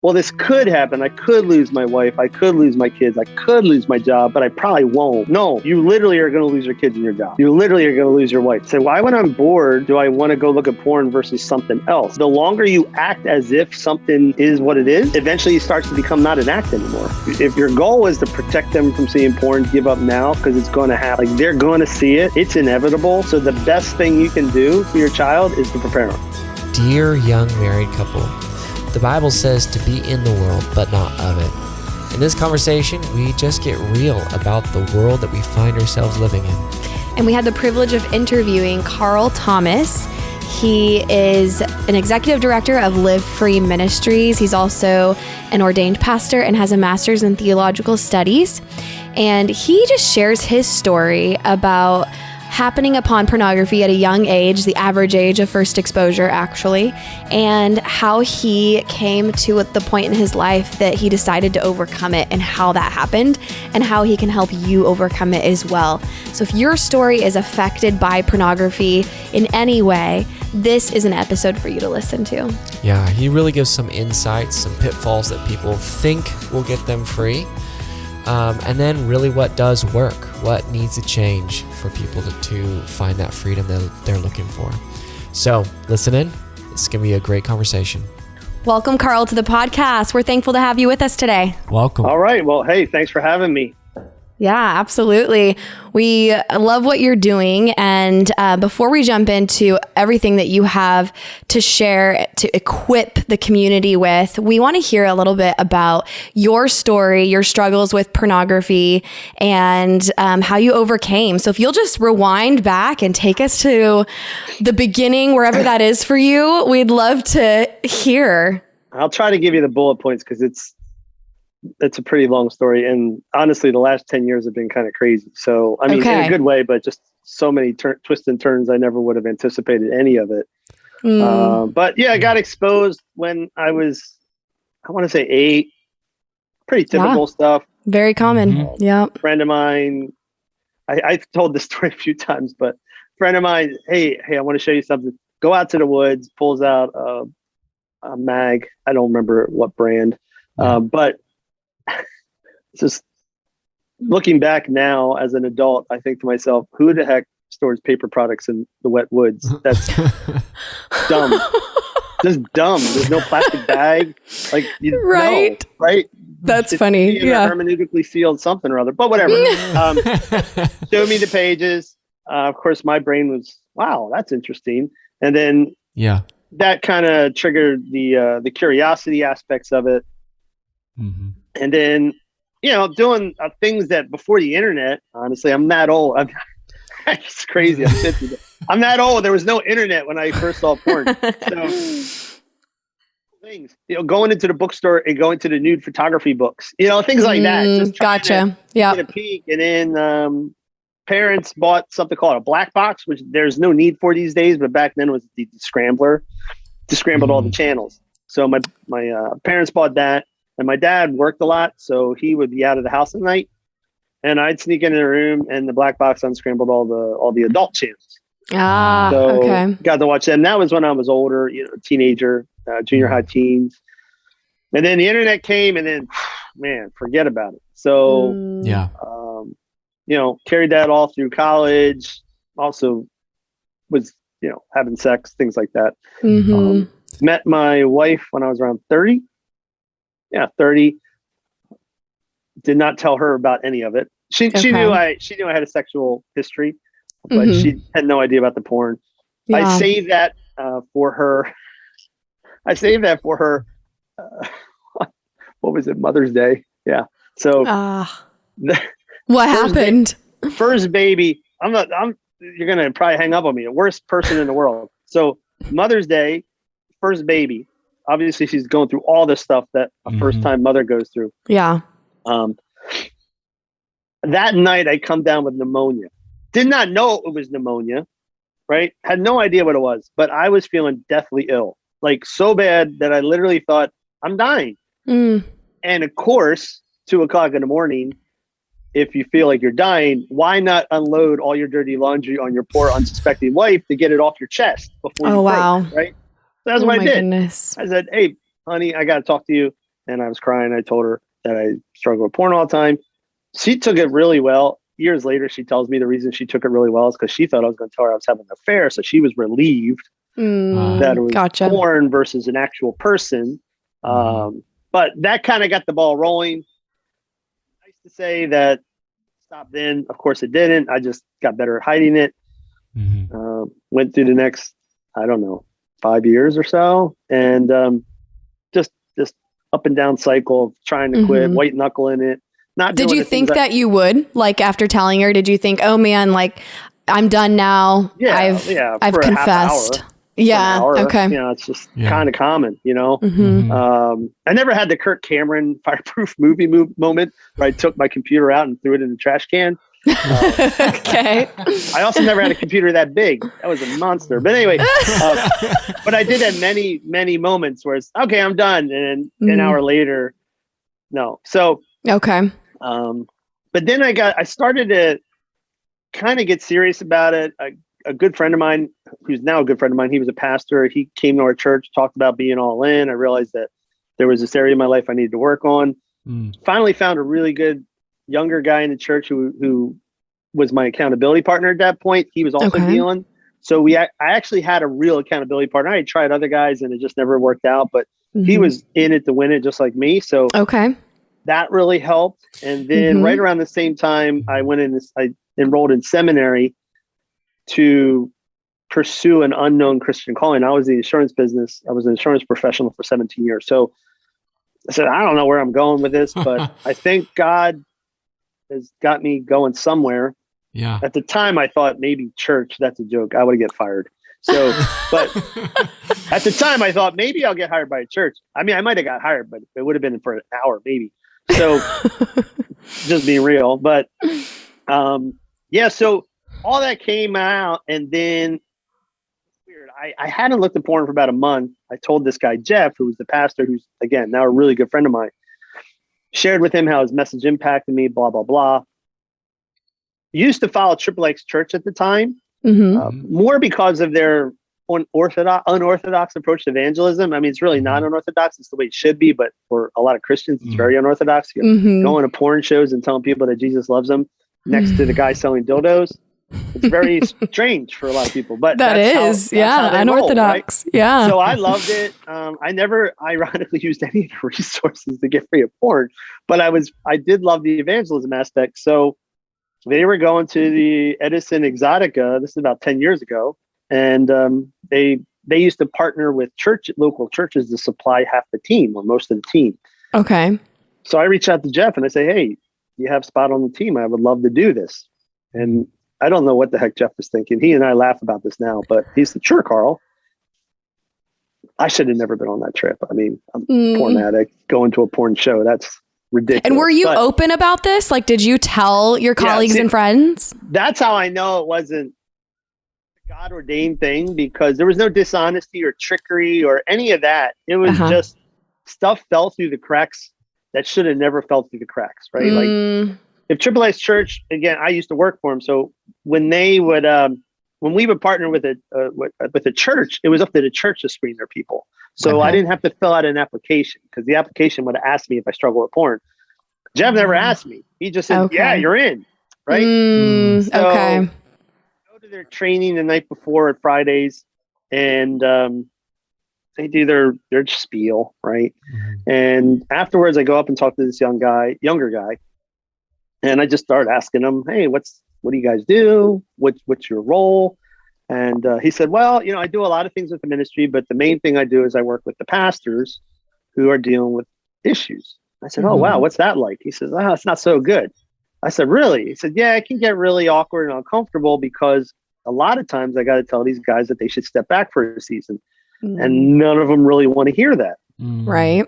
well, this could happen. I could lose my wife. I could lose my kids. I could lose my job, but I probably won't. No, you literally are going to lose your kids and your job. You literally are going to lose your wife. So why, when I'm bored, do I want to go look at porn versus something else? The longer you act as if something is what it is, eventually it starts to become not an act anymore. If your goal is to protect them from seeing porn, give up now because it's going to happen. Like, they're going to see it. It's inevitable. So the best thing you can do for your child is to prepare them. Dear young married couple, the Bible says to be in the world, but not of it. In this conversation, we just get real about the world that we find ourselves living in. And we had the privilege of interviewing Carl Thomas. He is an executive director of Live Free Ministries. He's also an ordained pastor and has a master's in theological studies. And he just shares his story about happening upon pornography at a young age, the average age of first exposure, actually, and how he came to the point in his life that he decided to overcome it and how that happened and how he can help you overcome it as well. So if your story is affected by pornography in any way, this is an episode for you to listen to. Yeah, he really gives some insights, some pitfalls that people think will get them free. And then really what does work, what needs to change for people to find that freedom that they're looking for. So listen in. It's going to be a great conversation. Welcome, Carl, to the podcast. We're thankful to have you with us today. Welcome. All right. Well, hey, thanks for having me. Yeah, absolutely. We love what you're doing. And before we jump into everything that you have to share to equip the community with, we want to hear a little bit about your story, your struggles with pornography, and how you overcame. So if you'll just rewind back and take us to the beginning, wherever that is for you, we'd love to hear. I'll try to give you the bullet points because it's a pretty long story. And honestly, the last 10 years have been kind of crazy. So, I mean, in a good way, but just so many twists and turns. I never would have anticipated any of it. But yeah, I got exposed when I was, I want to say 8, pretty typical stuff. Very common. Yeah. Friend of mine, I've told this story a few times, but friend of mine, hey, I want to show you something. Go out to the woods, pulls out a mag. I don't remember what brand, but just looking back now as an adult, I think to myself, who the heck stores paper products in the wet woods? That's dumb. Just dumb. There's no plastic bag. Like, right? No, right? That's funny. Yeah. Hermeneutically sealed something or other, but whatever. Show me the pages. Of course, my brain was, wow, that's interesting. And then that kind of triggered the curiosity aspects of it. Mm-hmm. And then, doing things that before the internet, honestly, I'm that old. It's crazy. I'm 50. I'm that old. There was no internet when I first saw porn. So things, going into the bookstore and going to the nude photography books, things like that. Just gotcha. Yeah. Get a peek. And then parents bought something called a black box, which there's no need for these days, but back then was the scrambler to scramble all the channels. So my parents bought that. And my dad worked a lot, so he would be out of the house at night, and I'd sneak into the room, and the black box unscrambled all the adult channels. So got to watch them. That was when I was older, teenager, junior high teens, and then the internet came, and then, man, forget about it. So carried that all through college. Also was having sex, things like that. Met my wife when I was around 30. 30. Did not tell her about any of it. She knew I had a sexual history, but she had no idea about the porn. I saved that for her. What was it? Mother's Day. Yeah. So what happened? First baby. You're gonna probably hang up on me. The worst person in the world. So Mother's Day, first baby. Obviously, she's going through all this stuff that a first-time mother goes through. Yeah. That night, I come down with pneumonia. Did not know it was pneumonia, right? Had no idea what it was, but I was feeling deathly ill, like so bad that I literally thought, I'm dying. And of course, 2:00 in the morning, if you feel like you're dying, why not unload all your dirty laundry on your poor unsuspecting wife to get it off your chest before you break, right? So that's what I did. Goodness. I said, hey, honey, I got to talk to you. and I was crying. I told her that I struggle with porn all the time. She took it really well. Years later, she tells me the reason she took it really well is because she thought I was going to tell her I was having an affair. So she was relieved that it was porn versus an actual person. But that kind of got the ball rolling. Nice to say that stopped then. Of course, it didn't. I just got better at hiding it. Went through the next, I don't know, 5 years or so, and just up and down cycle of trying to quit, white knuckling it. Not. Did you think that you would, like, after telling her? Did you think, oh man, like, I'm done now? Yeah, I've confessed. Yeah. Okay. You know, it's just kind of common, you know. I never had the Kirk Cameron fireproof movie moment where I took my computer out and threw it in the trash can. Okay. I also never had a computer that big. That was a monster. But anyway, but I did have many moments where it's okay, I'm done, and an hour later, no. So okay. But then I started to kind of get serious about it. A good friend of mine, who's now a good friend of mine, he was a pastor. He came to our church, talked about being all in. I realized that there was this area of my life I needed to work on. Finally found a really good younger guy in the church who was my accountability partner at that point. He was also dealing. So I actually had a real accountability partner. I had tried other guys and it just never worked out, but he was in it to win it just like me. So that really helped. And then right around the same time, I enrolled in seminary to pursue an unknown Christian calling. I was in the insurance business. I was an insurance professional for 17 years. So I said, I don't know where I'm going with this, but I think God has got me going somewhere. Yeah. At the time I thought maybe church, that's a joke. I would get fired. So, but at the time I thought maybe I'll get hired by a church. I mean, I might've got hired, but it would have been for an hour, maybe. So just being real, but, so all that came out, and then weird. I hadn't looked at porn for about a month. I told this guy, Jeff, who was the pastor, who's again, now a really good friend of mine, shared with him how his message impacted me, blah, blah, blah. Used to follow Triple X Church at the time, more because of their unorthodox approach to evangelism. I mean, it's really not unorthodox. It's the way it should be, but for a lot of Christians, it's very unorthodox. Going to porn shows and telling people that Jesus loves them next to the guy selling dildos. It's very strange for a lot of people, but that's unorthodox. Roll, right? Yeah. So I loved it. I never ironically used any of the resources to get free of porn, but I did love the evangelism aspect. So they were going to the Edison Exotica. This is about 10 years ago. And they used to partner with local churches to supply half the team or most of the team. Okay. So I reached out to Jeff and I say, hey, you have a spot on the team. I would love to do this. And I don't know what the heck Jeff was thinking. He and I laugh about this now, but he said, sure, Carl. I should have never been on that trip. I mean, I'm a porn addict, going to a porn show. That's ridiculous. And were you open about this? Like, did you tell your colleagues and friends? That's how I know it wasn't a God ordained thing, because there was no dishonesty or trickery or any of that. It was just stuff fell through the cracks that should have never fell through the cracks, right? Like if Triple X Church, again, I used to work for them. So when they would, when we would partner with a church, it was up to the church to screen their people. So I didn't have to fill out an application, because the application would have asked me if I struggle with porn. Jeff never asked me. He just said, yeah, you're in. Right. So go to their training the night before at Fridays, and they do their spiel. Right. And afterwards I go up and talk to this younger guy. And I just started asking him, hey, what do you guys do? What's your role? And he said, well, I do a lot of things with the ministry, but the main thing I do is I work with the pastors who are dealing with issues. I said, oh, wow, what's that like? He says, it's not so good. I said, really? He said, yeah, it can get really awkward and uncomfortable, because a lot of times I got to tell these guys that they should step back for a season. And none of them really want to hear that. Right.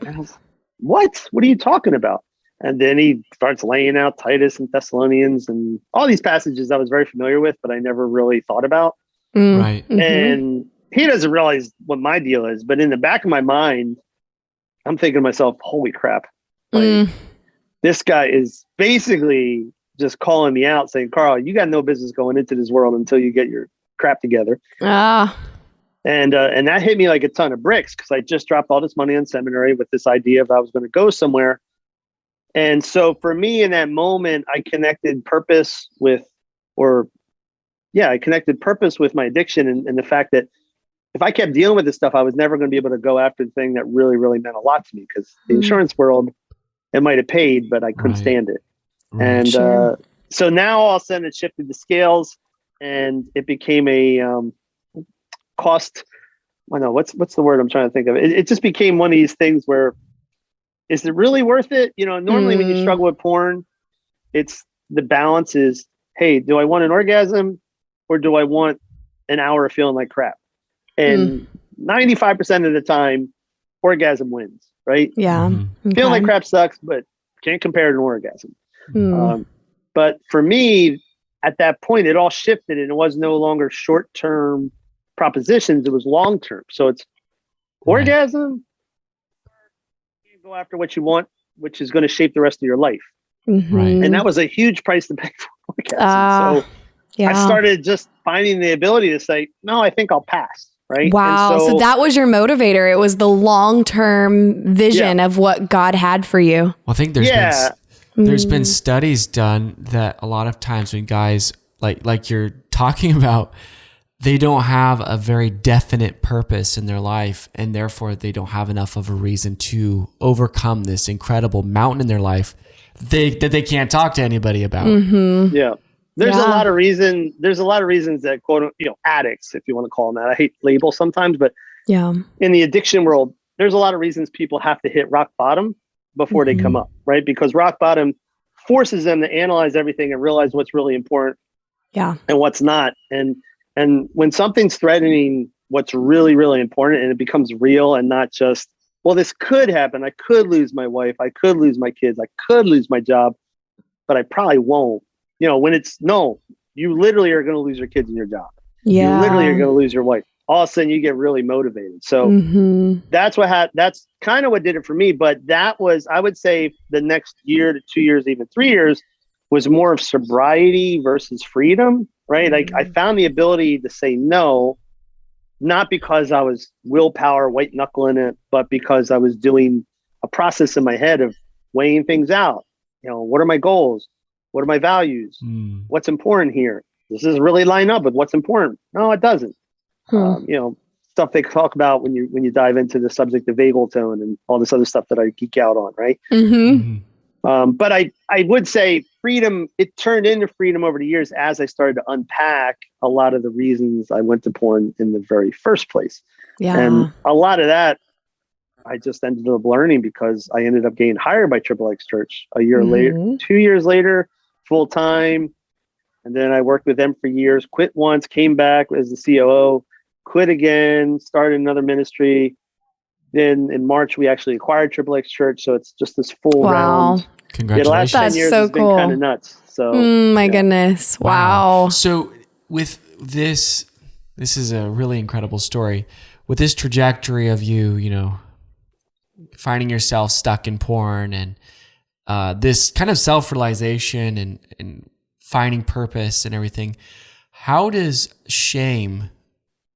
What are you talking about? And then he starts laying out Titus and Thessalonians and all these passages I was very familiar with, but I never really thought about. Right. And he doesn't realize what my deal is. But in the back of my mind, I'm thinking to myself, holy crap. Like, this guy is basically just calling me out saying, Carl, you got no business going into this world until you get your crap together. And that hit me like a ton of bricks because I just dropped all this money on seminary with this idea of I was going to go somewhere. And so for me in that moment, I connected purpose with my addiction and the fact that if I kept dealing with this stuff, I was never going to be able to go after the thing that really, really meant a lot to me because the insurance world, it might have paid, but I couldn't stand it. Right. And so now all of a sudden it shifted the scales and it became a cost. I don't know what's the word I'm trying to think of. It just became one of these things where, is it really worth it? Normally when you struggle with porn, it's the balance is, hey, do I want an orgasm or do I want an hour of feeling like crap? And 95% of the time, orgasm wins, right? Yeah. Okay. Feeling like crap sucks, but can't compare to an orgasm. But for me, at that point, it all shifted and it was no longer short-term propositions. It was long-term. So it's orgasm, you go after what you want, which is going to shape the rest of your life. And that was a huge price to pay for orgasm. I started just finding the ability to say, no, I think I'll pass. Right. Wow. So that was your motivator. It was the long-term vision of what God had for you. Well, I think there's been studies done that a lot of times when guys like you're talking about, they don't have a very definite purpose in their life, and therefore they don't have enough of a reason to overcome this incredible mountain in their life that they can't talk to anybody about. Yeah. There's a lot of reasons that quote, addicts, if you want to call them that. I hate labels sometimes, but in the addiction world, there's a lot of reasons people have to hit rock bottom before they come up, right? Because rock bottom forces them to analyze everything and realize what's really important and what's not. And when something's threatening what's really, really important and it becomes real and not just, well, this could happen. I could lose my wife. I could lose my kids. I could lose my job, but I probably won't. When it's you literally are going to lose your kids and your job. You literally are going to lose your wife. All of a sudden you get really motivated. So that's kind of what did it for me. But that was, I would say the next year to 2 years, even 3 years was more of sobriety versus freedom, right? Like I found the ability to say no, not because I was willpower, white knuckling it, but because I was doing a process in my head of weighing things out. What are my goals? What are my values? What's important here? Does this really line up with what's important? No, it doesn't. Stuff they talk about when you dive into the subject of vagal tone and all this other stuff that I geek out on, right? But I would say freedom, it turned into freedom over the years as I started to unpack a lot of the reasons I went to porn in the very first place. And a lot of that I just ended up learning because I ended up getting hired by XXX Church a year later, 2 years later, full time. And then I worked with them for years, quit once, came back as the COO, quit again, started another ministry. Then in March, we actually acquired XXX Church. So it's just this full round. Congratulations. The last 10 years so has cool. been kind of nuts. So my goodness. Wow. So with this is a really incredible story. With this trajectory of you, finding yourself stuck in porn and this kind of self-realization and finding purpose and everything, how does shame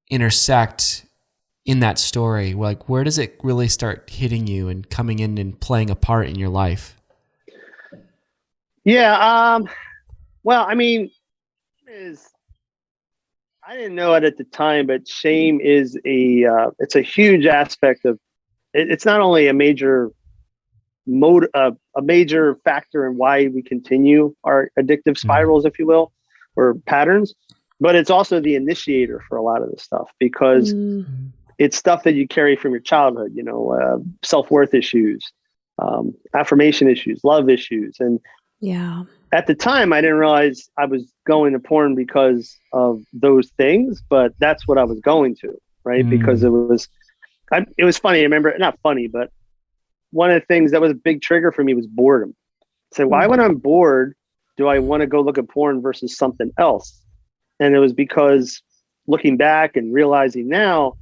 intersect in that story? Like, where does it really start hitting you and coming in and playing a part in your life? Yeah. Well, I mean, I didn't know it at the time, but shame is it's a huge aspect of it. It's not only a major factor in why we continue our addictive spirals, if you will, or patterns, but it's also the initiator for a lot of this stuff because it's stuff that you carry from your childhood, self-worth issues, affirmation issues, love issues. And at the time I didn't realize I was going to porn because of those things, but that's what I was going to, right? Because it was funny. I remember, not funny, but one of the things that was a big trigger for me was boredom. So why, when I'm bored, do I want to go look at porn versus something else? And it was because looking back and realizing now,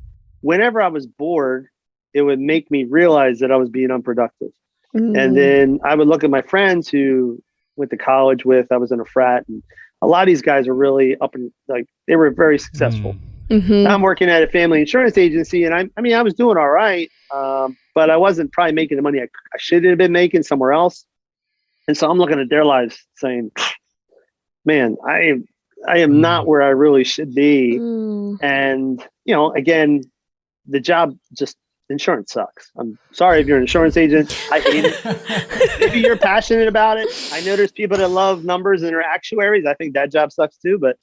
whenever I was bored, it would make me realize that I was being unproductive. And then I would look at my friends who went to college with, I was in a frat, and a lot of these guys are really up and they were very successful. Mm-hmm. I'm working at a family insurance agency, and I was doing all right, but I wasn't probably making the money I should have been making somewhere else. And so I'm looking at their lives saying, man, I am not where I really should be. And, again, the job insurance sucks. I'm sorry if you're an insurance agent. I hate it. Maybe you're passionate about it. I know there's people that love numbers and are actuaries. I think that job sucks too, but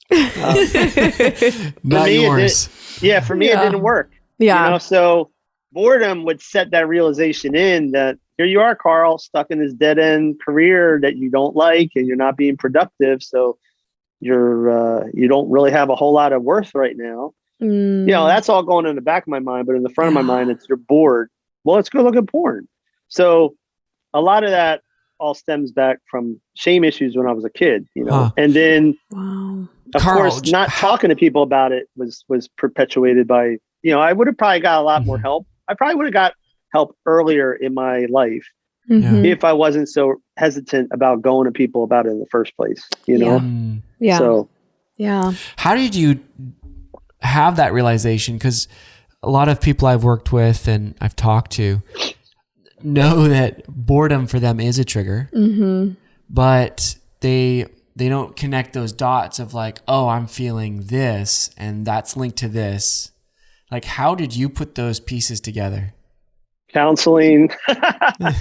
not yours. For me, it didn't work. Yeah. So boredom would set that realization in that here you are, Carl, stuck in this dead end career that you don't like and you're not being productive. So you don't really have a whole lot of worth right now. That's all going in the back of my mind, but in the front of my mind, it's you're bored. Well, let's go look at porn. So a lot of that all stems back from shame issues when I was a kid, and then of course, not talking to people about it was perpetuated by, I would have probably got a lot more help. I probably would have got help earlier in my life if I wasn't so hesitant about going to people about it in the first place, Yeah. So, how did you have that realization? Because a lot of people I've worked with and I've talked to know that boredom for them is a trigger, but they don't connect those dots of like, oh, I'm feeling this and that's linked to this. Like, how did you put those pieces together? Counseling, a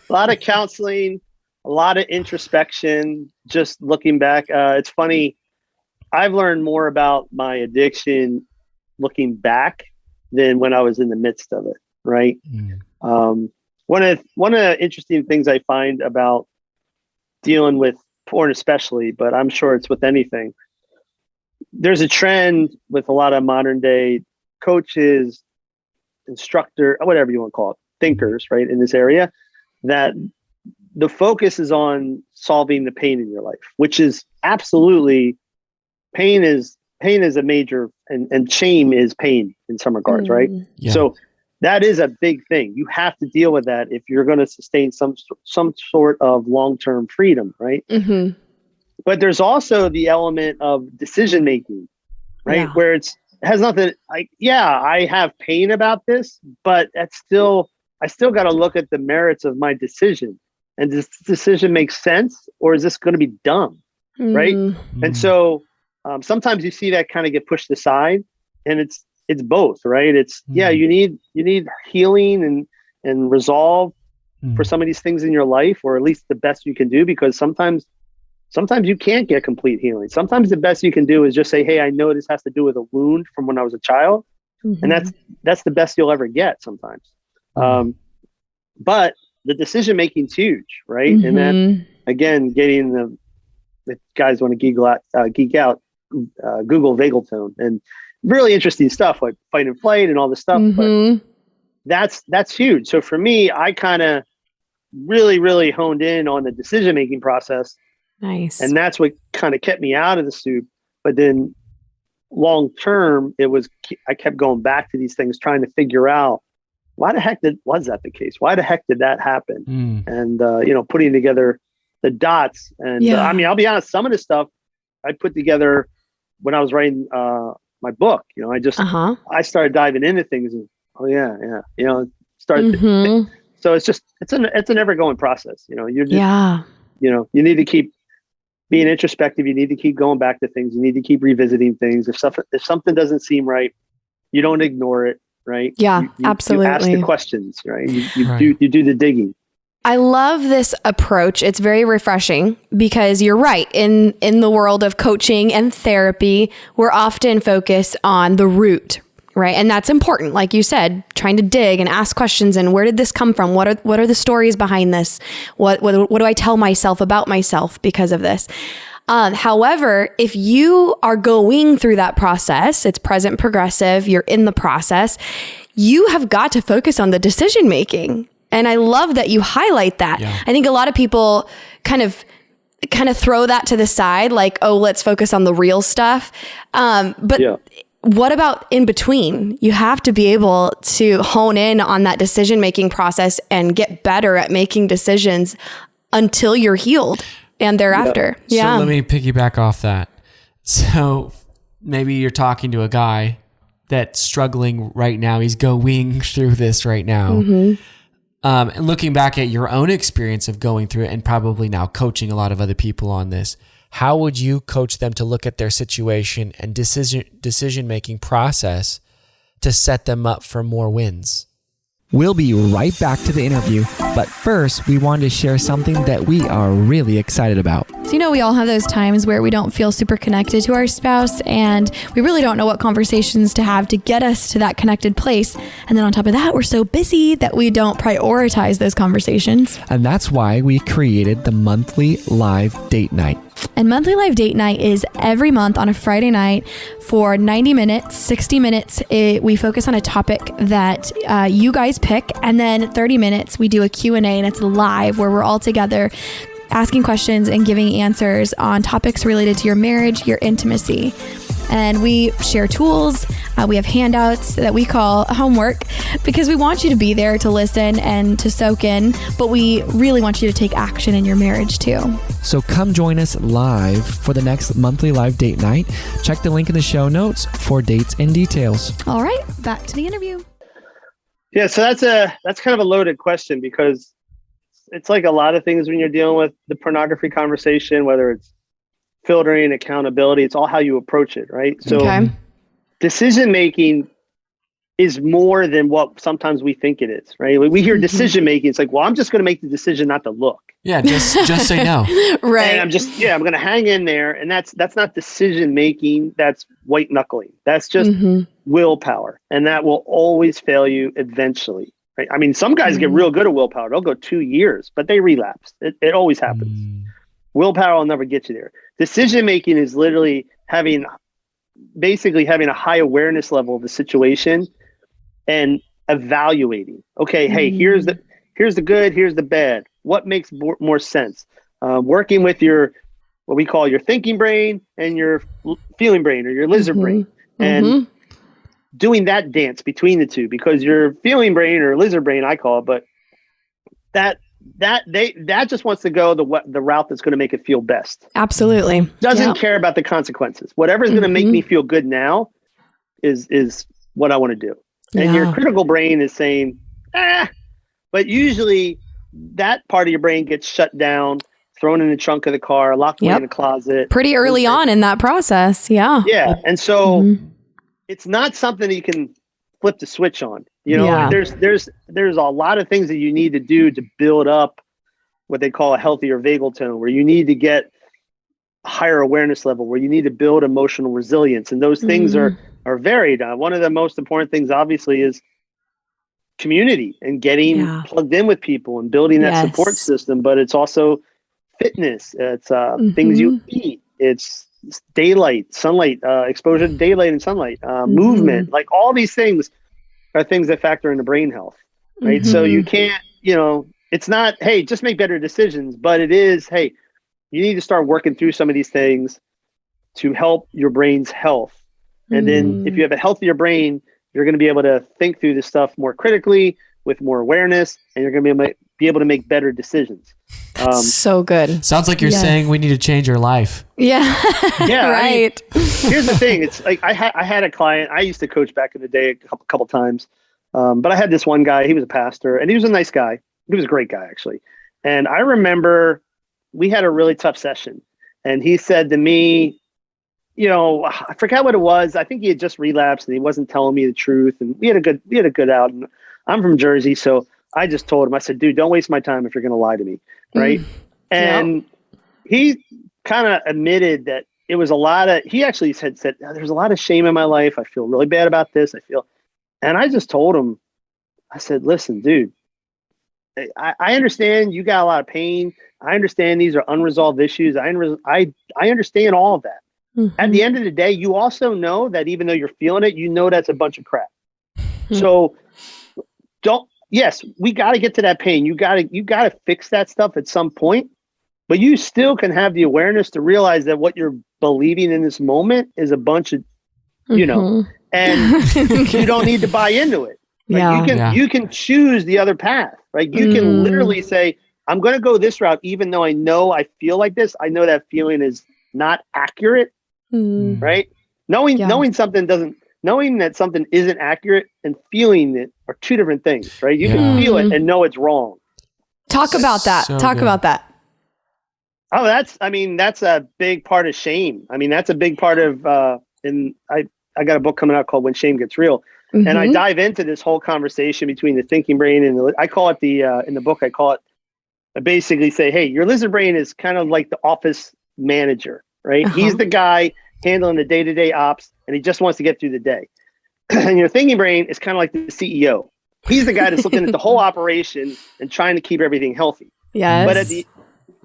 lot of counseling, a lot of introspection, just looking back. It's funny. I've learned more about my addiction looking back than when I was in the midst of it. Right. One of the interesting things I find about dealing with porn, especially, but I'm sure it's with anything. There's a trend with a lot of modern day coaches, instructor, whatever you want to call it, thinkers, right, in this area, that the focus is on solving the pain in your life, which is absolutely pain is a major, and shame is pain in some regards, right? Yeah. So that is a big thing. You have to deal with that if you're going to sustain some sort of long-term freedom, right? But there's also the element of decision making, right? Yeah. Where has nothing like, I have pain about this, but I still got to look at the merits of my decision. And does this decision make sense, or is this going to be dumb? Right. And so sometimes you see that kind of get pushed aside, and it's both, right? It's you need healing and resolve for some of these things in your life, or at least the best you can do, because sometimes you can't get complete healing. Sometimes the best you can do is just say, hey, I know this has to do with a wound from when I was a child. And that's the best you'll ever get sometimes. But the decision making is huge, right? And then again, getting the guys want to geek out, Google vagal tone, and really interesting stuff like fight and flight and all this stuff. But that's huge. So for me, I kind of really, really honed in on the decision making process. Nice. And that's what kind of kept me out of the soup. But then long term, I kept going back to these things, trying to figure out why the heck was that the case? Why the heck did that happen? And, putting together the dots. And I'll be honest, some of this stuff I put together when I was writing my book. I started diving into things and, started. So it's an ever going process. You need to keep being introspective. You need to keep going back to things. You need to keep revisiting things. If something doesn't seem right, you don't ignore it. Right. Yeah, you absolutely. ask the questions, right? You do the digging. I love this approach. It's very refreshing because you're right. In the world of coaching and therapy, we're often focused on the root, right? And that's important. Like you said, trying to dig and ask questions and where did this come from? What are the stories behind this? What do I tell myself about myself because of this? However, if you are going through that process, it's present progressive, you're in the process, you have got to focus on the decision making. And I love that you highlight that. Yeah. I think a lot of people kind of throw that to the side, like, oh, let's focus on the real stuff. What about in between? You have to be able to hone in on that decision-making process and get better at making decisions until you're healed and thereafter. Yeah. So let me piggyback off that. So maybe you're talking to a guy that's struggling right now. He's going through this right now. Mm-hmm. And looking back at your own experience of going through it and probably now coaching a lot of other people on this, how would you coach them to look at their situation and decision-making process to set them up for more wins? We'll be right back to the interview, but first we wanted to share something that we are really excited about. So, we all have those times where we don't feel super connected to our spouse and we really don't know what conversations to have to get us to that connected place. And then on top of that, we're so busy that we don't prioritize those conversations. And that's why we created the monthly live date night. And monthly live date night is every month on a Friday night for 90 minutes, 60 minutes. We focus on a topic that you guys pick. And then 30 minutes, we do a Q&A and it's live where we're all together asking questions and giving answers on topics related to your marriage, your intimacy. And we share tools. We have handouts that we call homework because we want you to be there to listen and to soak in, but we really want you to take action in your marriage too. So come join us live for the next monthly live date night. Check the link in the show notes for dates and details. All right, back to the interview. Yeah, so that's kind of a loaded question because it's like a lot of things when you're dealing with the pornography conversation, whether it's filtering, accountability, it's all how you approach it, right? So decision making is more than what sometimes we think it is, right? Like we hear decision making, it's like, well, I'm just going to make the decision not to look. Yeah, just say no. Right. And I'm going to hang in there, and that's not decision making. That's white knuckling. That's just willpower, and that will always fail you eventually. Right? I mean, some guys get real good at willpower. They'll go 2 years, but they relapse. It always happens. Willpower will never get you there. Decision making is literally having a high awareness level of the situation and evaluating. Okay, hey, here's the good, here's the bad. What makes more sense? Working with what we call your thinking brain and your feeling brain or your lizard brain, and doing that dance between the two, because your feeling brain or lizard brain, I call it, but that just wants to go the route that's going to make it feel best. Absolutely. Doesn't care about the consequences. Whatever's going to make me feel good now is what I want to do. And your critical brain is saying, but usually that part of your brain gets shut down, thrown in the trunk of the car, locked away in the closet. Pretty early on in that process. Yeah. Yeah. And so it's not something that you can flip the switch on. There's a lot of things that you need to do to build up what they call a healthier vagal tone, where you need to get a higher awareness level, where you need to build emotional resilience. And those things are varied. One of the most important things, obviously, is community and getting plugged in with people and building that support system. But it's also fitness. It's things you eat. It's daylight, sunlight, exposure to daylight and sunlight, movement. Like all these things are things that factor into brain health, right? So you can't, it's not, hey, just make better decisions, but it is, hey, you need to start working through some of these things to help your brain's health. And then if you have a healthier brain, you're going to be able to think through this stuff more critically with more awareness, and you're going to be able to make better decisions. So good. Sounds like you're saying we need to change our life. Yeah. Yeah. Right. Here's the thing. It's like I had a client I used to coach back in the day a couple times. But I had this one guy, he was a pastor, and he was a nice guy. He was a great guy, actually. And I remember we had a really tough session, and he said to me, I forgot what it was. I think he had just relapsed and he wasn't telling me the truth. And we had a good out. And I'm from Jersey, so I just told him, I said, dude, don't waste my time if you're going to lie to me. Right. And he kind of admitted that it was he actually said, there's a lot of shame in my life. I feel really bad about this. And I just told him, I said, listen, dude, I understand you got a lot of pain. I understand these are unresolved issues. I understand all of that. At the end of the day, you also know that even though you're feeling it, that's a bunch of crap. So we got to get to that pain. You got to fix that stuff at some point, but you still can have the awareness to realize that what you're believing in this moment is a bunch of, and you don't need to buy into it. Like you can choose the other path, right? You can literally say, I'm going to go this route, even though I feel like this. I know that feeling is not accurate, right? Knowing something doesn't knowing that something isn't accurate and feeling it are two different things, right? You can feel it and know it's wrong. Talk about that. Talk about that. Oh, that's a big part of shame. I mean, that's a big part of, I got a book coming out called When Shame Gets Real. Mm-hmm. And I dive into this whole conversation between the thinking brain and I call it in the book, I basically say, hey, your lizard brain is kind of like the office manager, right? He's the guy handling the day-to-day ops and he just wants to get through the day. And your thinking brain is kind of like the CEO. He's the guy that's looking at the whole operation and trying to keep everything healthy. Yes. But the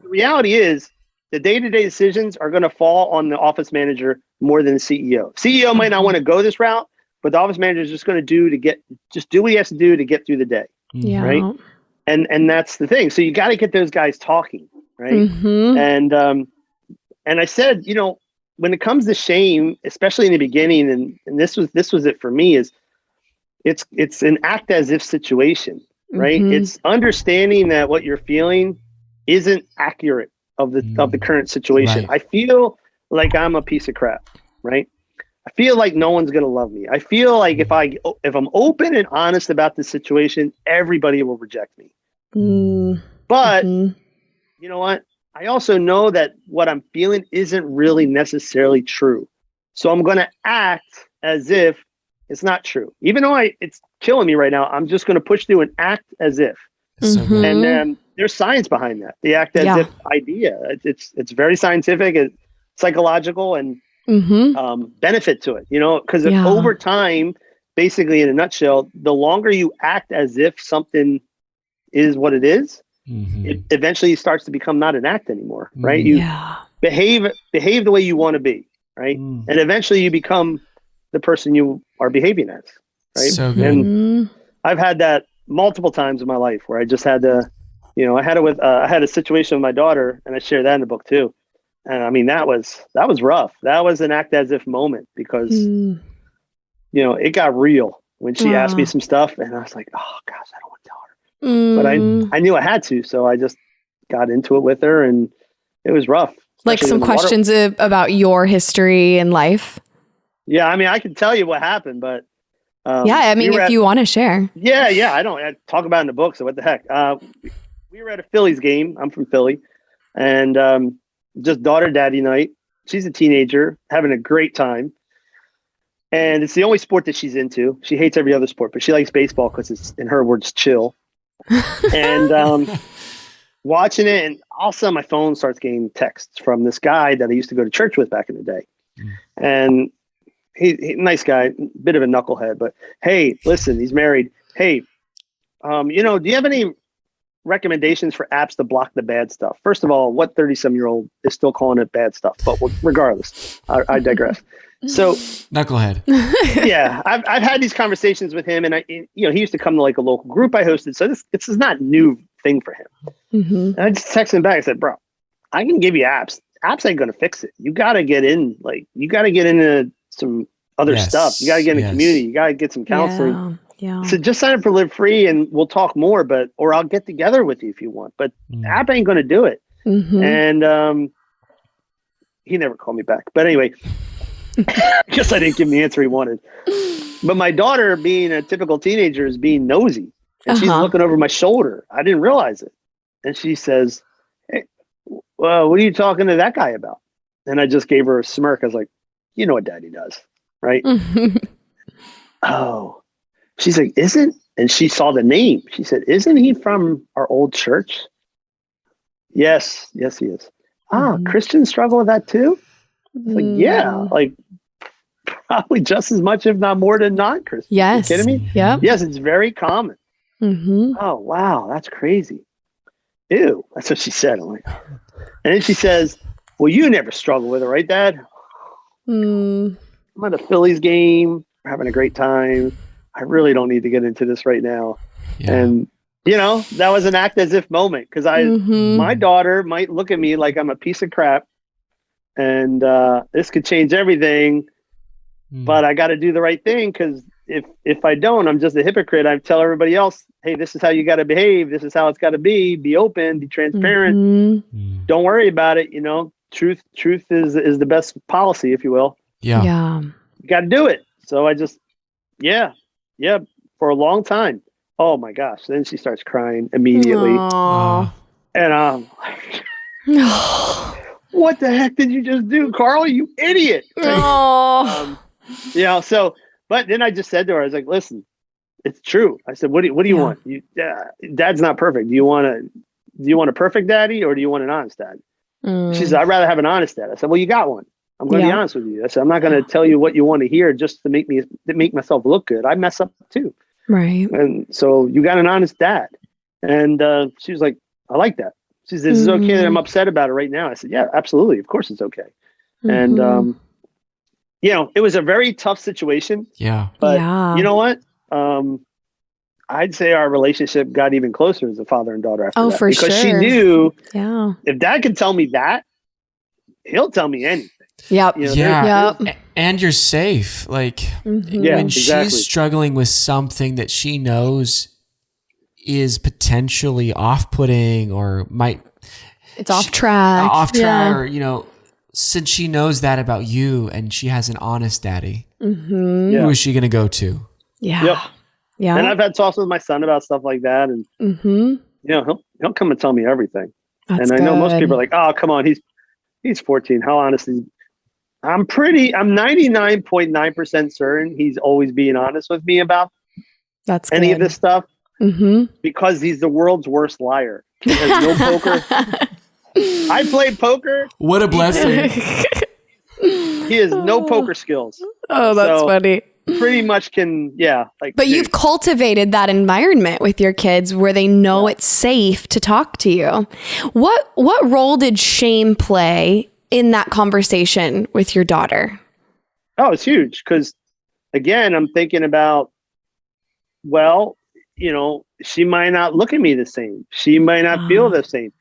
reality is the day-to-day decisions are going to fall on the office manager more than the CEO. CEO might not want to go this route, but the office manager is just going to do what he has to do to get through the day. Yeah. Right. And that's the thing. So you got to get those guys talking. Right. Mm-hmm. And I said, when it comes to shame, especially in the beginning, and this was it for me, is it's an act as if situation, right? Mm-hmm. It's understanding that what you're feeling isn't accurate of the current situation. Right. I feel like I'm a piece of crap, right? I feel like no one's gonna love me. I feel like if I'm open and honest about the situation, everybody will reject me. But you know what? I also know that what I'm feeling isn't really necessarily true. So I'm going to act as if it's not true. Even though it's killing me right now, I'm just going to push through and act as if. And there's science behind that. The act as if idea. It's very scientific, it's psychological, and benefit to it, because over time, basically in a nutshell, the longer you act as if something is what it is, it eventually starts to become not an act anymore, right? You behave the way you want to be, right? And eventually you become the person you are behaving as, right? So good. And I've had that multiple times in my life where I just had to, I had a situation with my daughter, and I share that in the book too. And I mean, that was rough. That was an act as if moment because, it got real when she asked me some stuff, and I was like, oh gosh, I don't want to tell her. But I knew I had to, so I just got into it with her, and it was rough. Like some questions about your history and life. Yeah, I mean, I can tell you what happened, but if you want to share. Yeah, I talk about it in the book, so what the heck? We were at a Phillies game. I'm from Philly, and just daughter daddy night. She's a teenager, having a great time. And it's the only sport that she's into. She hates every other sport, but she likes baseball because it's, in her words, chill. And watching it, and all of a sudden my phone starts getting texts from this guy that I used to go to church with back in the day. And he nice guy, bit of a knucklehead, but hey, listen, he's married. Hey, do you have any recommendations for apps to block the bad stuff? First of all, what 30-some-year-old is still calling it bad stuff? But regardless, I digress. So knucklehead. Yeah, I've had these conversations with him, and he used to come to like a local group I hosted. So this is not a new thing for him. And I just texted him back. I said, bro, I can give you apps. Apps ain't going to fix it. You got to get into some other stuff. You got to get in the community. You got to get some counseling. Yeah. So just sign up for Live Free and we'll talk more, or I'll get together with you if you want, but app ain't going to do it. And he never called me back, but anyway, I guess I didn't give him the answer he wanted. But my daughter, being a typical teenager, is being nosy, and she's looking over my shoulder. I didn't realize it. And she says, hey, well, what are you talking to that guy about? And I just gave her a smirk. I was like, you know what daddy does, right? Oh, she's like, and she saw the name. She said, isn't he from our old church? Yes, he is. Christians struggle with that too? Like, yeah, like probably just as much, if not more, than non-Christians. Yes. Are you kidding me? Yeah. Yes, it's very common. Oh, wow, that's crazy. Ew, that's what she said. I'm like, and then she says, well, you never struggle with it, right, Dad? I'm at a Phillies game. We're having a great time. I really don't need to get into this right now. Yeah. And, that was an act as if moment, because my daughter might look at me like I'm a piece of crap, and this could change everything, but I got to do the right thing, because if I don't, I'm just a hypocrite. I tell everybody else, hey, this is how you got to behave. This is how it's got to be open, be transparent. Don't worry about it. Truth is the best policy, if you will. Yeah. You got to do it. So I just, yeah, for a long time. Oh my gosh. Then she starts crying immediately. Aww. And I'm like, what the heck did you just do, Carl? You idiot. Oh. But then I just said to her, I was like, listen, it's true. I said, what do you want? Dad's not perfect. Do you want a perfect daddy or do you want an honest dad? She said, I'd rather have an honest dad. I said, well, you got one. I'm going to be honest with you. I said, I'm not going to tell you what you want to hear just to make myself look good. I mess up too. Right. And so you got an honest dad. And she was like, I like that. She said, is it okay that I'm upset about it right now? I said, yeah, absolutely. Of course it's okay. And, it was a very tough situation. Yeah. But you know what? I'd say our relationship got even closer as a father and daughter after that. For sure. Because she knew if Dad could tell me that, he'll tell me anything. Yep. And you're safe. Like when she's struggling with something that she knows is potentially off-putting or it's off track. Or, since she knows that about you and she has an honest daddy, who is she going to go to? Yeah. Yep. Yeah. And I've had talks with my son about stuff like that. And, he'll come and tell me everything. That's and I know most people are like, oh, come on. He's 14. How honest is he? I'm 99.9% certain he's always being honest with me about any of this stuff because he's the world's worst liar. He has no poker. I played poker. What a blessing. He has no poker skills. Oh, that's funny. Pretty much But you've cultivated that environment with your kids where they know it's safe to talk to you. What role did shame play in that conversation with your daughter? Oh, it's huge. Because again, I'm thinking about, she might not look at me the same. She might not feel the same.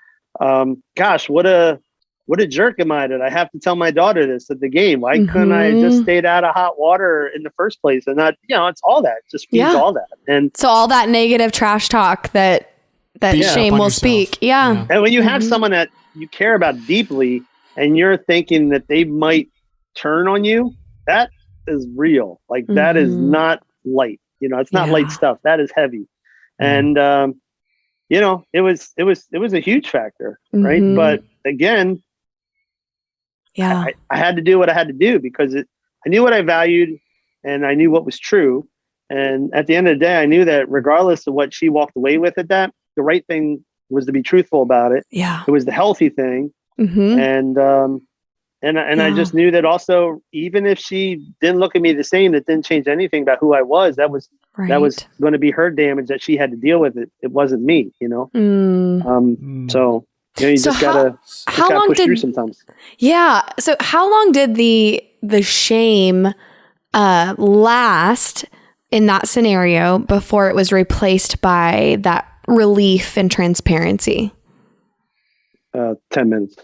Gosh, what a jerk am I that I have to tell my daughter this at the game? Why couldn't I just stayed out of hot water in the first place? And not, it's all that. It just feeds all that. And so all that negative trash talk that shame will speak. Yeah. And when you have someone that you care about deeply and you're thinking that they might turn on you, that is real. Like that is not light. It's not light stuff. That is heavy. And, it was a huge factor. Right. But again, I had to do what I had to do because I knew what I valued and I knew what was true. And at the end of the day, I knew that regardless of what she walked away with at that, the right thing was to be truthful about it. Yeah. It was the healthy thing. And I just knew that also, even if she didn't look at me the same, it didn't change anything about who I was. That was going to be her damage that she had to deal with. It wasn't me, So you just gotta push through sometimes. Yeah. So how long did the shame last in that scenario before it was replaced by that relief and transparency? 10 minutes.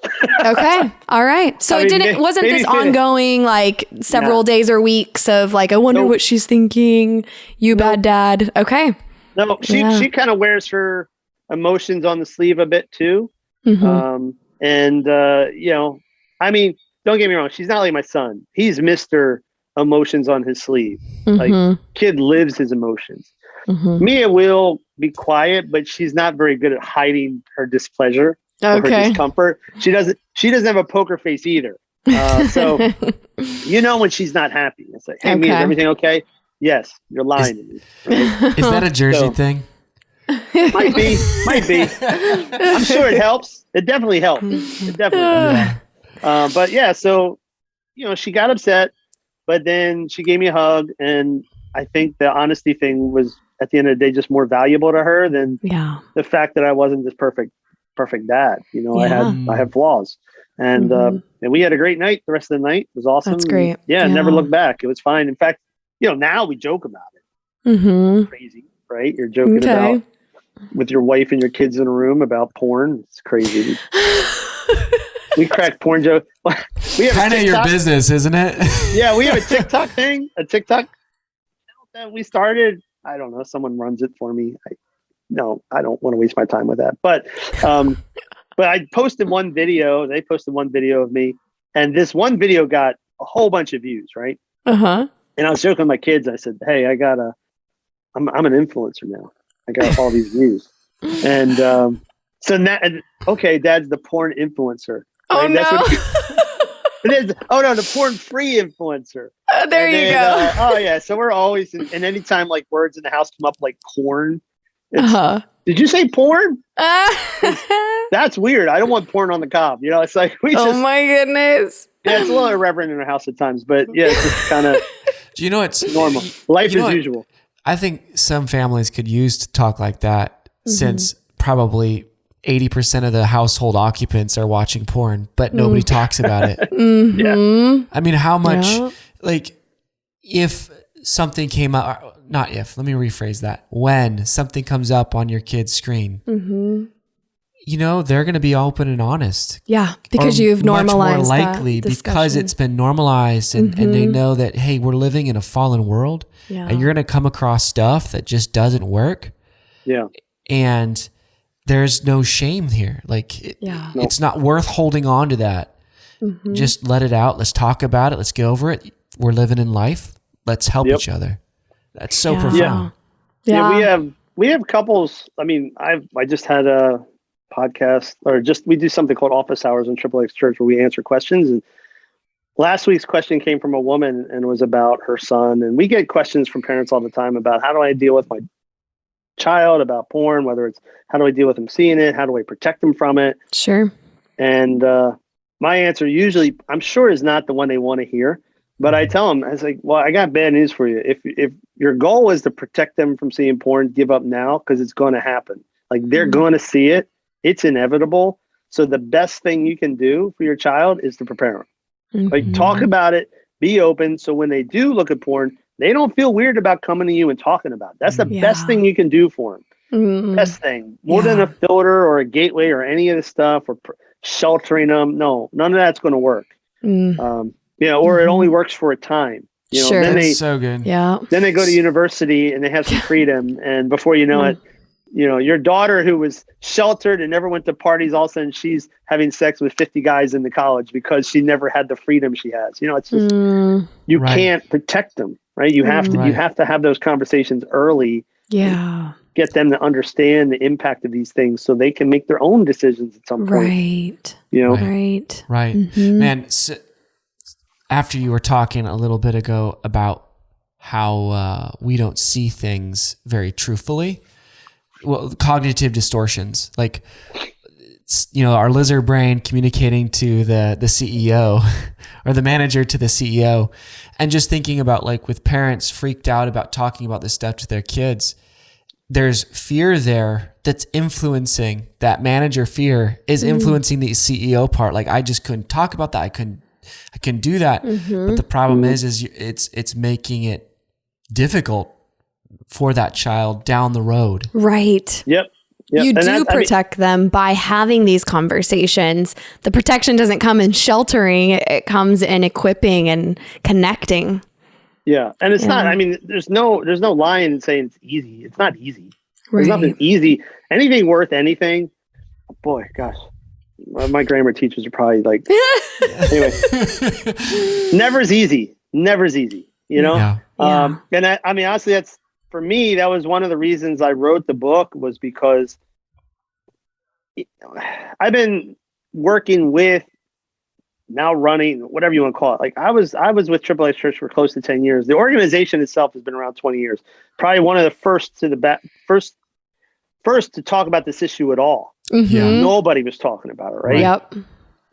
Okay. All right. So wasn't this ongoing, like several days or weeks of like, I wonder what she's thinking. Bad dad. Okay. No, she kind of wears her emotions on the sleeve a bit too. Don't get me wrong. She's not like my son. He's Mr. Emotions on his sleeve. Like kid lives his emotions. Mia will be quiet, but she's not very good at hiding her displeasure. Or her discomfort. She doesn't have a poker face either. So when she's not happy. It's like, hey, Mia, is everything okay? Yes, you're lying to me. Right? Is that a Jersey thing? Might be. I'm sure it helps. It definitely helps. It definitely helps. But yeah, so she got upset, but then she gave me a hug, and I think the honesty thing was at the end of the day just more valuable to her than the fact that I wasn't this perfect dad. I had flaws, and we had a great night. The rest of the night was awesome. That's great. Never looked back. It was fine. In fact, now we joke about it. Crazy, right? You're joking about with your wife and your kids in a room about porn. It's crazy. We crack porn joke. Kind of your business, isn't it? Yeah, we have a TikTok thing. A TikTok that we started. I don't know. Someone runs it for me. I don't want to waste my time with that. But I posted one video. They posted one video of me, and this one video got a whole bunch of views, right? And And I was joking with my kids. I said, "Hey, I'm an influencer now. I got all these views." And so now, okay, Dad's the porn influencer. Right? Oh no! That's what it is. Oh no, the porn-free influencer. There and you go. Oh yeah, so we're always and anytime like words in the house come up like corn. Did you say porn? That's weird. I don't want porn on the cob. It's like oh my goodness. Yeah, it's a little irreverent in our house at times, but yeah, it's just kind of. Do you know it's normal? Life as usual. I think some families could use to talk like that since probably 80% of the household occupants are watching porn, but nobody talks about it. Yeah. I mean, how much, like, if something came out, not if, let me rephrase that. When something comes up on your kid's screen, they're going to be open and honest. Yeah, because you've normalized much more likely because it's been normalized and they know that, hey, we're living in a fallen world and you're going to come across stuff that just doesn't work. Yeah. And there's no shame here. Like, it's not worth holding on to that. Just let it out. Let's talk about it. Let's get over it. We're living in life. Let's help each other. That's so profound. Yeah, we have couples. I mean, I just had a podcast, we do something called office hours in Triple X Church where we answer questions. And last week's question came from a woman and was about her son. And we get questions from parents all the time about how do I deal with my child about porn, whether it's how do I deal with them seeing it? How do I protect them from it? Sure. And my answer usually, I'm sure, is not the one they want to hear. But I tell them, I was like, well, I got bad news for you. If your goal is to protect them from seeing porn, give up now because it's going to happen. Like they're going to see it. It's inevitable. So the best thing you can do for your child is to prepare them. Like talk about it, be open. So when they do look at porn, they don't feel weird about coming to you and talking about it. That's the best thing you can do for them. Best thing. More than a filter or a gateway or any of this stuff or sheltering them. No, none of that's going to work. Or it only works for a time. Sure. Then That's so good. Yeah. Then they go to university and they have some freedom. And before you know it, your daughter who was sheltered and never went to parties, all of a sudden she's having sex with 50 guys in the college because she never had the freedom she has. It's just, you can't protect them, right? You have to have those conversations early. Yeah. Get them to understand the impact of these things so they can make their own decisions at some point. Right. Right. Man, so after you were talking a little bit ago about how we don't see things very truthfully, well, cognitive distortions, like, our lizard brain communicating to the CEO or the manager to the CEO, and just thinking about, like, with parents freaked out about talking about this stuff to their kids, there's fear there that's influencing that manager. Fear is influencing the CEO part. Like, I just couldn't talk about that. I couldn't do that. But the problem is it's making it difficult for that child down the road. Right. Yep. You do protect them by having these conversations. The protection doesn't come in sheltering. It comes in equipping and connecting. Yeah. And it's not, there's no lie in saying it's easy. It's not easy. There's nothing easy. Anything worth anything. Boy, gosh. My grammar teachers are probably like, anyway, never's easy. Never's easy, Yeah. And honestly, that's, for me, that was one of the reasons I wrote the book, was because I've been working with, now running, whatever you want to call it. Like I was with Triple X Church for close to 10 years. The organization itself has been around 20 years. Probably one of the first to talk about this issue at all. Nobody was talking about it, right? Yep.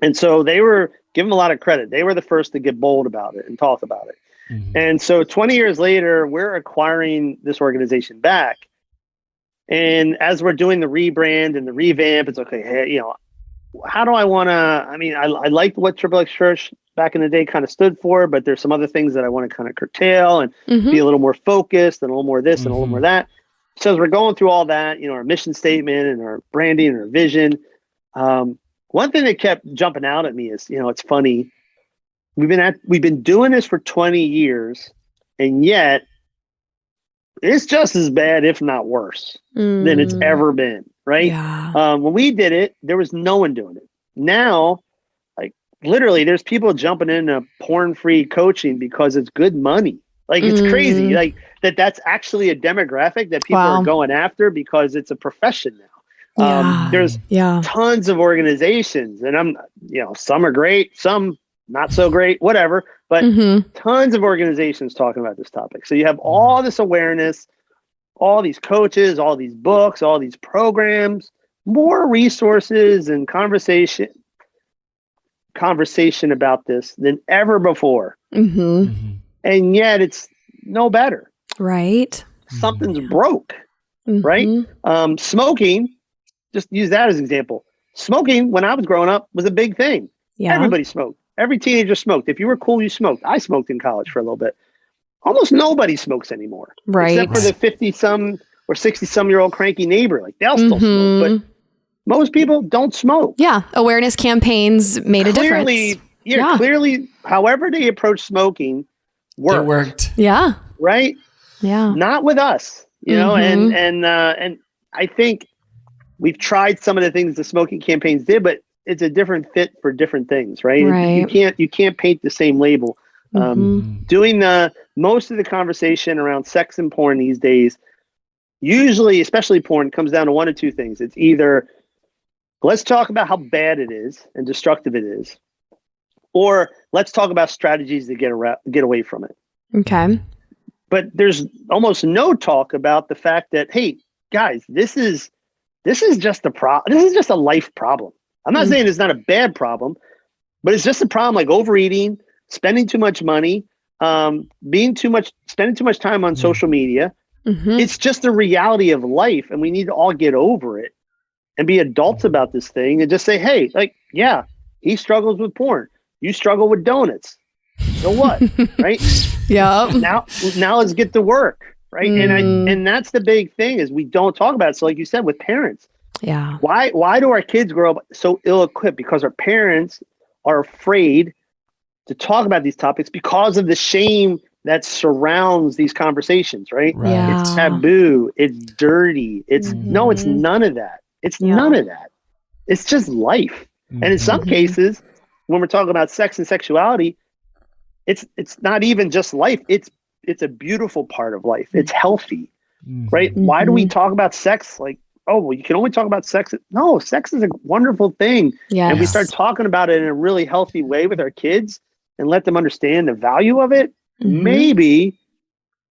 And so they were, give them a lot of credit. They were the first to get bold about it and talk about it. And so 20 years later, we're acquiring this organization back. And as we're doing the rebrand and the revamp, it's okay. Hey, how do I want to, I liked what Triple X Church back in the day kind of stood for, but there's some other things that I want to kind of curtail and be a little more focused and a little more this and a little more that. So as we're going through all that, our mission statement and our branding and our vision, one thing that kept jumping out at me is, it's funny. We've been doing this for 20 years, and yet it's just as bad, if not worse, than it's ever been. Right? Yeah. When we did it, there was no one doing it. Now, like literally, there's people jumping into porn-free coaching because it's good money. Like, it's crazy. Like that's actually a demographic that people are going after because it's a profession now. There's tons of organizations, and some are great, some not so great, whatever, but tons of organizations talking about this topic. So you have all this awareness, all these coaches, all these books, all these programs, more resources and conversation about this than ever before. And yet it's no better. Right. Something's broke. Right. Smoking, just use that as an example. Smoking, when I was growing up, was a big thing. Everybody smoked. Every teenager smoked. If you were cool, you smoked. I smoked in college for a little bit. Almost nobody smokes anymore. Right. Except for the 50-some or 60-some-year-old cranky neighbor. Like, they'll still smoke, but most people don't smoke. Yeah. Awareness campaigns made a difference. Clearly, however they approach smoking worked. It worked. Yeah. Right? Yeah. Not with us, and I think we've tried some of the things the smoking campaigns did, but it's a different fit for different things, right? You can't paint the same label. Doing most of the conversation around sex and porn these days, usually, especially porn, comes down to one of two things. It's either let's talk about how bad it is and destructive it is, or let's talk about strategies to get away from it. Okay. But there's almost no talk about the fact that, hey, guys, this is just a life problem. I'm not saying it's not a bad problem, but it's just a problem like overeating, spending too much money, spending too much time on social media. It's just a reality of life, and we need to all get over it and be adults about this thing and just say, hey, like, yeah, he struggles with porn. You struggle with donuts. So what? Right? Yeah. Now let's get to work. Right. And that's the big thing is we don't talk about it. So like you said, with parents, why do our kids grow up so ill-equipped? Because our parents are afraid to talk about these topics because of the shame that surrounds these conversations, right? Yeah. It's taboo. It's dirty. It's no, it's none of that. It's none of that. It's just life. And in some cases, when we're talking about sex and sexuality, it's not even just life. It's a beautiful part of life. It's healthy, right? Why do we talk about sex like, oh, well, you can only talk about sex? No, sex is a wonderful thing. Yes. And we start talking about it in a really healthy way with our kids and let them understand the value of it. Maybe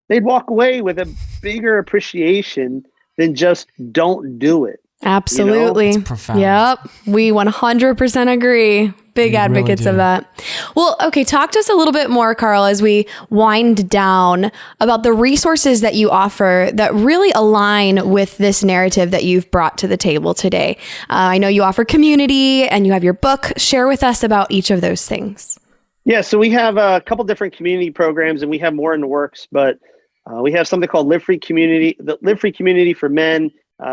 they'd walk away with a bigger appreciation than just don't do it. Absolutely. It's profound. Yep. We 100% agree. Big advocates of that. Well, okay. Talk to us a little bit more, Carl, as we wind down about the resources that you offer that really align with this narrative that you've brought to the table today. I know you offer community and you have your book. Share with us about each of those things. Yeah. So we have a couple different community programs and we have more in the works, but we have something called Live Free Community, the Live Free Community for Men.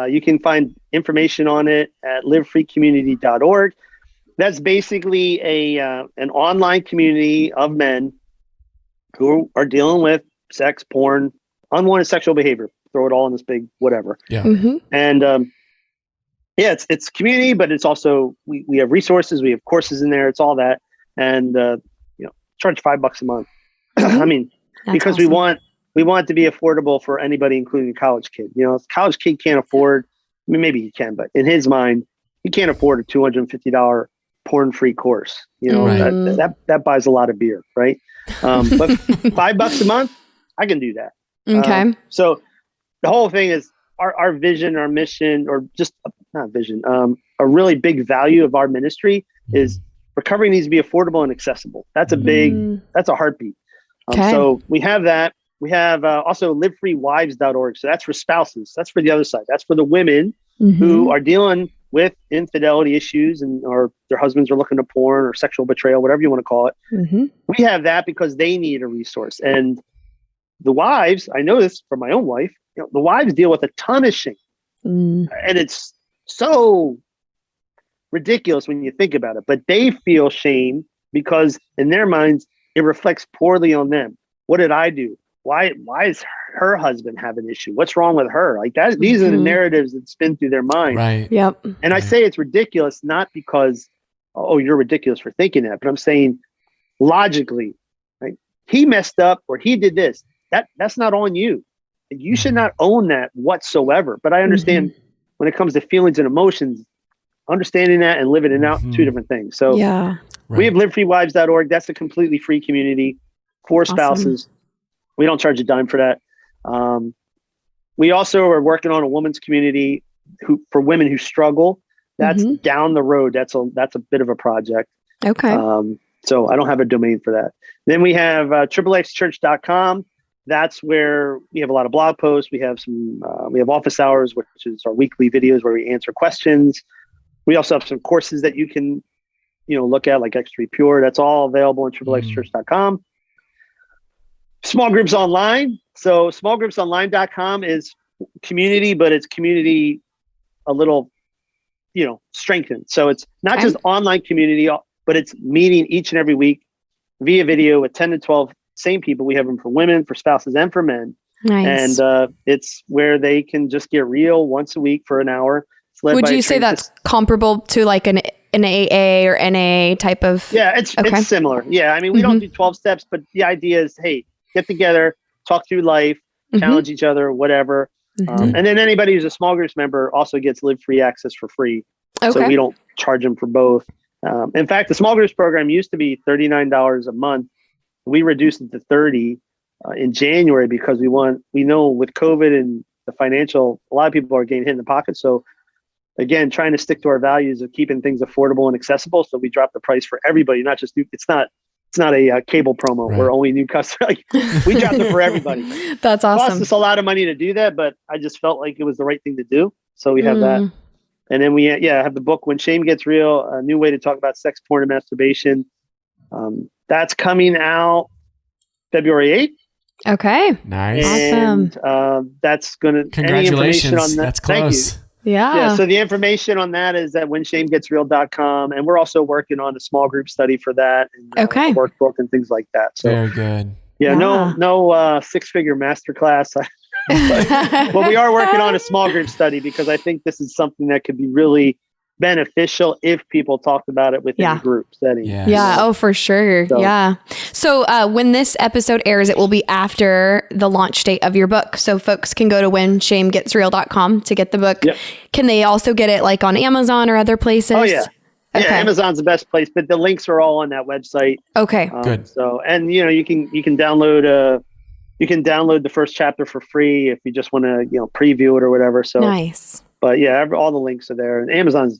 You can find information on it at livefreecommunity.org. That's basically an online community of men who are dealing with sex, porn, unwanted sexual behavior. Throw it all in this big whatever. Yeah. And it's community, but it's also we have resources, we have courses in there. It's all that, and charge $5 a month. I mean, that's because awesome. We want it to be affordable for anybody, including a college kid. If a college kid can't afford, I mean, maybe he can, but in his mind, he can't afford a $250 porn-free course. That buys a lot of beer, right? But $5 a month, I can do that. Okay. So the whole thing is our vision, our mission, or just not vision, a really big value of our ministry is recovery needs to be affordable and accessible. That's that's a heartbeat. So we have that. We have also livefreewives.org. So that's for spouses. That's for the other side. That's for the women who are dealing with infidelity issues or their husbands are looking to porn or sexual betrayal, whatever you want to call it. We have that because they need a resource. And the wives, I know this from my own wife, the wives deal with a ton of shame. And it's so ridiculous when you think about it, but they feel shame because in their minds, it reflects poorly on them. What did I do? Why is her husband have an issue? What's wrong with her? Like that, these are the narratives that spin through their mind. Right. Yep. And I say it's ridiculous, not because, oh, you're ridiculous for thinking that, but I'm saying logically, right? He messed up or he did this. that's not on you. You should not own that whatsoever. But I understand when it comes to feelings and emotions, understanding that and living it out, two different things. So we have livefreewives.org. That's a completely free community for spouses. We don't charge a dime for that. We also are working on a women's community for women who struggle. That's down the road. That's a bit of a project. Okay. So I don't have a domain for that. Then we have triplexchurch.com. That's where we have a lot of blog posts. We have we have office hours, which is our weekly videos where we answer questions. We also have some courses that you can, look at, like X3 Pure. That's all available on triplexchurch.com. Small groups online. So smallgroupsonline.com is community, but it's community a little, strengthened. So it's not just online community, but it's meeting each and every week via video with 10 to 12 same people. We have them for women, for spouses, and for men. Nice. And it's where they can just get real once a week for an hour. Would you say that's comparable to like an AA or NA type of? Yeah, it's similar. Yeah, I mean, we don't do 12 steps, but the idea is, hey, get together, talk through life, challenge each other, whatever. And then anybody who's a small groups member also gets live free access for free. Okay. So we don't charge them for both. In fact, the small groups program used to be $39 a month. We reduced it to $30 in January because we know with COVID and the financial, a lot of people are getting hit in the pocket. So again, trying to stick to our values of keeping things affordable and accessible. So we dropped the price for everybody, not just new. It's not a cable promo where only new customers. We dropped it for everybody. That's awesome. It cost us a lot of money to do that, but I just felt like it was the right thing to do. So we have that. And then we have the book, When Shame Gets Real, a new way to talk about sex, porn, and masturbation. That's coming out February 8th. Okay. Nice. And, awesome. That's going to, congratulations. On that, that's close. Thank you. Yeah. So the information on that is at whenshamegetsreal.com. And we're also working on a small group study for that. And, a workbook and things like that. So very good. Yeah. No 6-figure masterclass. But we are working on a small group study because I think this is something that could be really beneficial if people talked about it within a group setting. Yeah. Oh, for sure. So, So when this episode airs, it will be after the launch date of your book. So folks can go to whenshamegetsreal.com to get the book. Yep. Can they also get it like on Amazon or other places? Oh, yeah. Okay. Yeah, Amazon's the best place, but the links are all on that website. Okay. Good. So, and you can download the first chapter for free if you just want to, preview it or whatever. So nice. But yeah, all the links are there, and Amazon's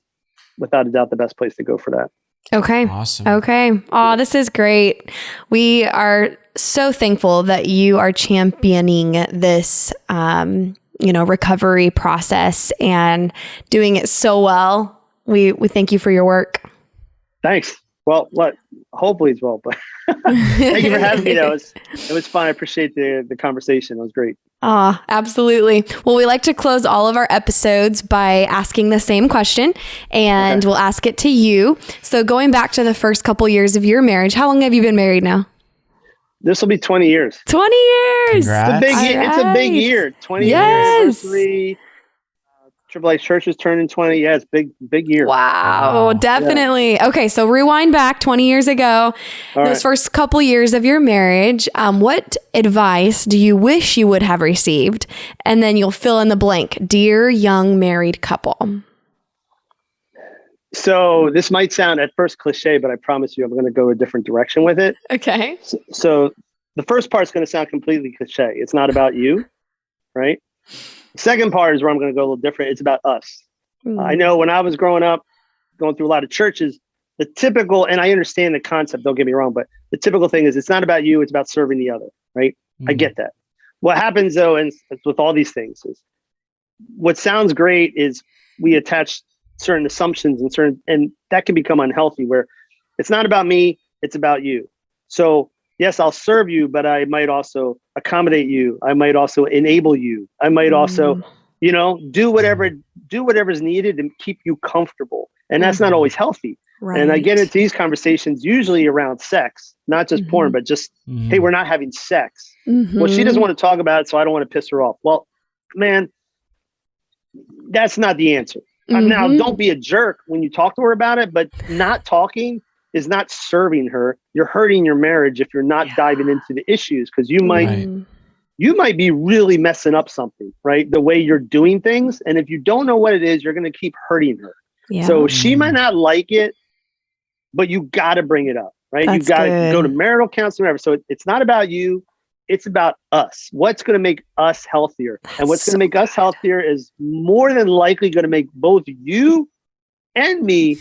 without a doubt the best place to go for that. Okay. Awesome. Okay. Oh, this is great. We are so thankful that you are championing this, recovery process and doing it so well. We thank you for your work. Thanks. Well, hopefully it's well, but thank you for having me. It was fun. I appreciate the conversation. It was great. Absolutely. Well, we like to close all of our episodes by asking the same question, and we'll ask it to you. So going back to the first couple years of your marriage, how long have you been married now? This will be 20 years. 20 years. Congrats. It's a big year. 20 year anniversary. Triple X Church is turning 20. Yeah, it's big year. Wow, definitely. Yeah. Okay, so rewind back 20 years ago, those first couple years of your marriage. What advice do you wish you would have received? And then you'll fill in the blank. Dear young married couple. So this might sound at first cliche, but I promise you I'm going to go a different direction with it. Okay. So the first part is going to sound completely cliche. It's not about you, right? The second part is where I'm going to go a little different. It's about us. I know when I was growing up, going through a lot of churches, the typical, and I understand the concept, don't get me wrong, but the typical thing is it's not about you, it's about serving the other, right? I get that. What happens though, and with all these things, is what sounds great is we attach certain assumptions and that can become unhealthy where it's not about me, it's about you. So yes, I'll serve you, but I might also accommodate you. I might also enable you. I might also, do whatever's needed to keep you comfortable. And that's not always healthy. Right. And I get into these conversations usually around sex, not just porn, but just, hey, we're not having sex. Well, she doesn't want to talk about it, so I don't want to piss her off. Well, man, that's not the answer. Now, don't be a jerk when you talk to her about it, but not talking is not serving her. You're hurting your marriage if you're not diving into the issues, because you might you might be really messing up something, right? The way you're doing things. And if you don't know what it is, you're going to keep hurting her. Yeah. So she might not like it, but you got to bring it up, right? You got to go to marital counseling, whatever. So it's not about you. It's about us. What's going to make us healthier? And what's going to make us healthier is more than likely going to make both you and me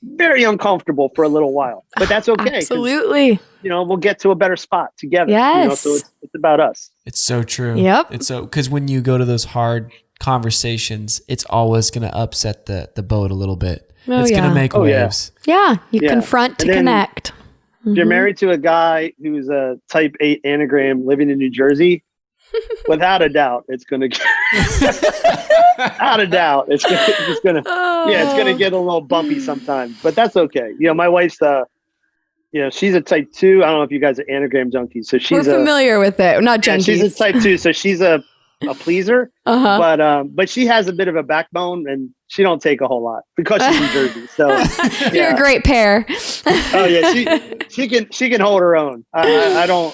very uncomfortable for a little while. But that's okay. Absolutely. We'll get to a better spot together. Yes. So it's about us. It's so true. Yep. It's so, because when you go to those hard conversations, it's always going to upset the boat a little bit. It's going to make waves. Yeah. You confront to connect. If you're married to a guy who's a type 8 anagram living in New Jersey, without a doubt, it's going to get, without a doubt, it's going to get a little bumpy sometimes, but that's okay. My wife's, she's a type 2. I don't know if you guys are anagram junkies. So she's familiar with it. Not junkies. She's a type 2. So she's a pleaser, but she has a bit of a backbone and she don't take a whole lot because she's in Jersey. So you're a great pair. Oh yeah, she can hold her own. I don't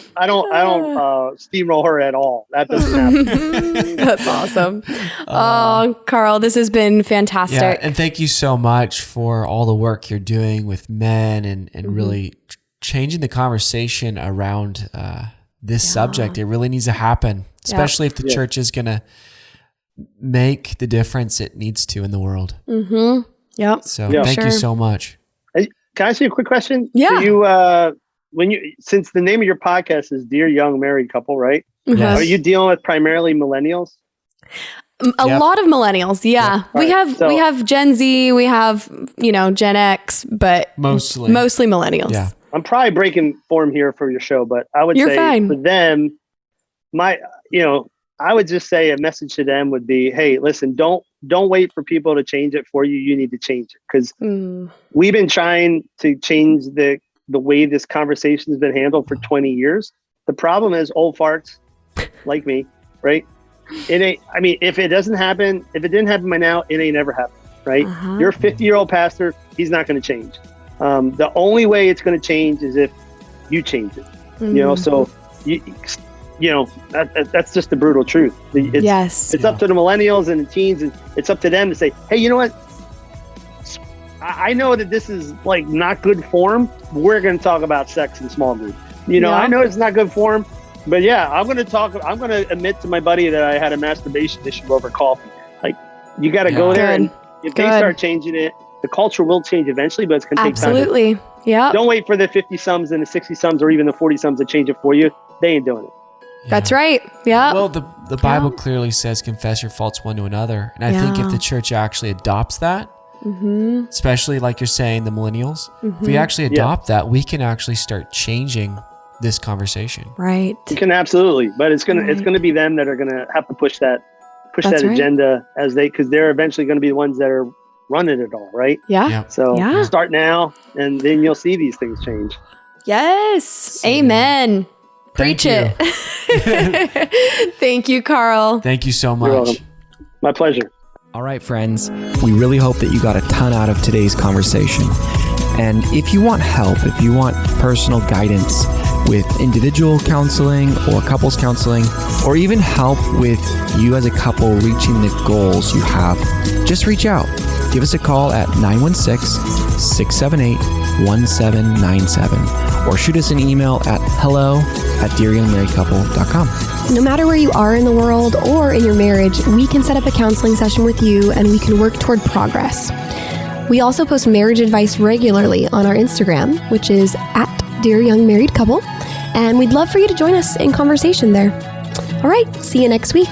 steamroll her at all. That doesn't happen. That's awesome. Carl, this has been fantastic. Yeah, and thank you so much for all the work you're doing with men and really changing the conversation around this subject. It really needs to happen, especially if the church is going to make the difference it needs to in the world. Yep. So thank you so much. Can I ask you a quick question? Yeah. So since the name of your podcast is Dear Young Married Couple, right? Yes. Are you dealing with primarily millennials? A lot of millennials. Yeah. We have Gen Z, we have, Gen X, but mostly millennials. Yeah. I'm probably breaking form here for your show, but I would say fine. For them, I would just say a message to them would be, hey, listen, don't wait for people to change it for you. You need to change it. Because we've been trying to change the way this conversation has been handled for 20 years. The problem is old farts like me, right? If it didn't happen by now, it ain't ever happened, right? You're a 50-year-old pastor. He's not going to change. The only way it's going to change is if you change it, so that's just the brutal truth. It's up to the millennials and the teens, and it's up to them to say, hey, you know what? I know that this is like not good form. We're going to talk about sex in small group. I know it's not good form, but I'm going to admit to my buddy that I had a masturbation issue over coffee. Like, you got to go there, and if they start changing it, the culture will change eventually, but it's going to take time. Absolutely. Yeah. Don't wait for the 50-sums and the 60-sums or even the 40-sums to change it for you. They ain't doing it. Yeah. That's right. Yeah. Well, the Bible clearly says confess your faults one to another. And I think if the church actually adopts that, especially like you're saying, the millennials, if we actually adopt that, we can actually start changing this conversation. Right. You can absolutely, but it's gonna be them that are gonna have to push that agenda because they're eventually gonna be the ones that are running it all, right? Yeah. So start now, and then you'll see these things change. Yes. Amen. Preach it. Thank you, Carl. Thank you so much. You're welcome. My pleasure. All right, friends. We really hope that you got a ton out of today's conversation. And if you want help, if you want personal guidance with individual counseling or couples counseling, or even help with you as a couple reaching the goals you have, just reach out. Give us a call at 916-678-1797 or shoot us an email at hello@dearyoungmarriedcouple.com. No matter where you are in the world or in your marriage, we can set up a counseling session with you and we can work toward progress. We also post marriage advice regularly on our Instagram, which is @dearyoungmarriedcouple, and we'd love for you to join us in conversation there. All right, see you next week.